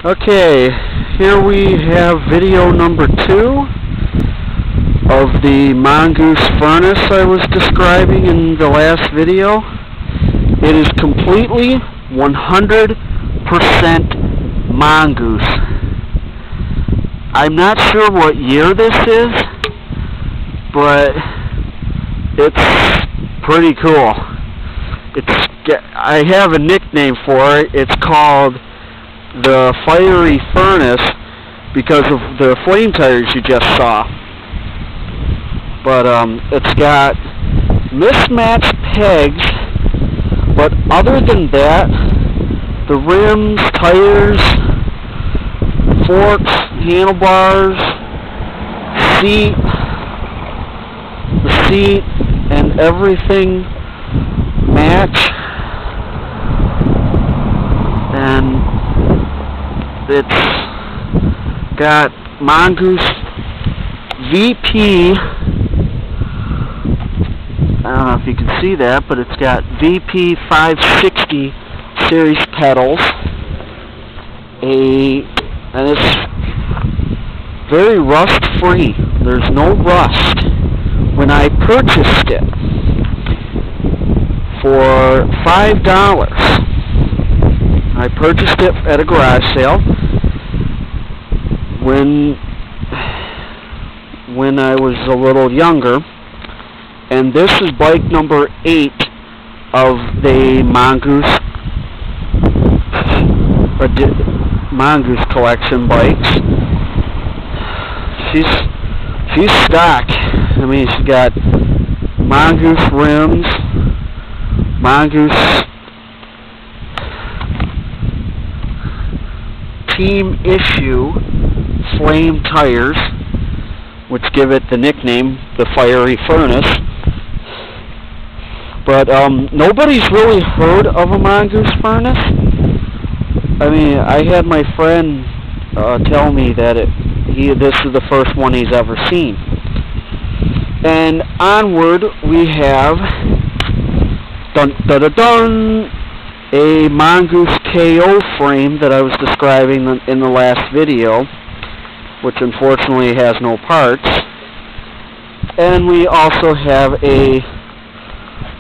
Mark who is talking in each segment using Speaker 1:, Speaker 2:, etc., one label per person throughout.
Speaker 1: Okay, here we have video number 2 of the mongoose furnace I was describing in the last video. It is completely 100% mongoose. I'm not sure what year this is, but it's pretty cool. I have a nickname for it. It's called the fiery furnace because of the flame tires you just saw. But it's got mismatched pegs, but other than that, the rims, tires, forks, handlebars, the seat and everything match, and it's got mongoose VP, I don't know if you can see that, but it's got VP 560 series pedals, and it's very rust free. There's no rust. When I purchased it for $5, I purchased it at a garage sale when I was a little younger, and this is bike number 8 of the mongoose collection bikes. She's stock. I mean, she's got mongoose rims, mongoose team issue flame tires, which give it the nickname the fiery furnace. But nobody's really heard of a mongoose furnace. I mean, I had my friend tell me that this is the first one he's ever seen. And onward we have a mongoose KO frame that I was describing in the last video, which unfortunately has no parts. And we also have a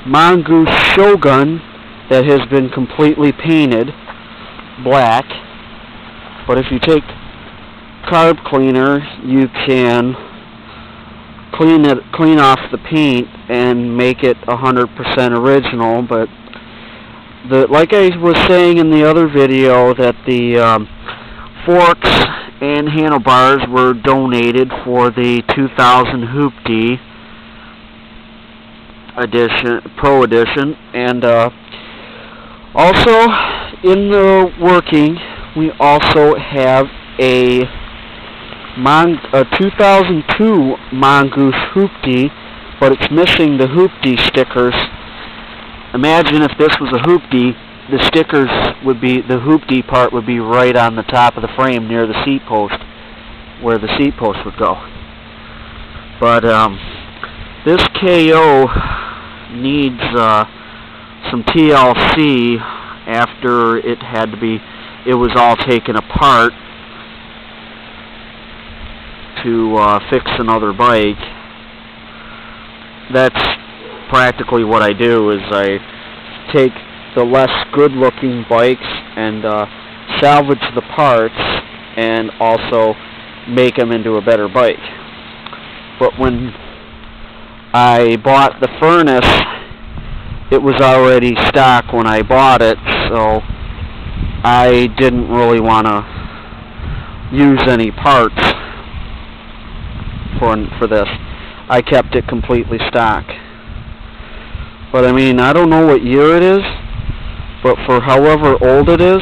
Speaker 1: mongoose Shogun that has been completely painted black. But if you take carb cleaner, you can clean off the paint and make it 100% original. But like I was saying in the other video, that the forks and handlebars were donated for the 2000 Hoopty edition, Pro Edition, and also in the working we also have a 2002 mongoose Hoopty, but it's missing the Hoopty stickers. Imagine if this was a Hoopty, the stickers would be, the Hoopty part would be right on the top of the frame near the seat post, where the seat post would go. But this KO needs some TLC after it was all taken apart to fix another bike. That's practically what I do, is I take the less good looking bikes and salvage the parts and also make them into a better bike. But when I bought the furnace, it was already stock when I bought it, so I didn't really want to use any parts for this. I kept it completely stock. But I mean, I don't know what year it is, but for however old it is,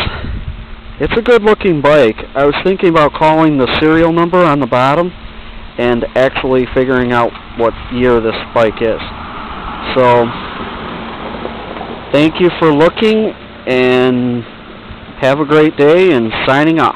Speaker 1: it's a good looking bike. I was thinking about calling the serial number on the bottom and actually figuring out what year this bike is. So thank you for looking, and have a great day, and signing off.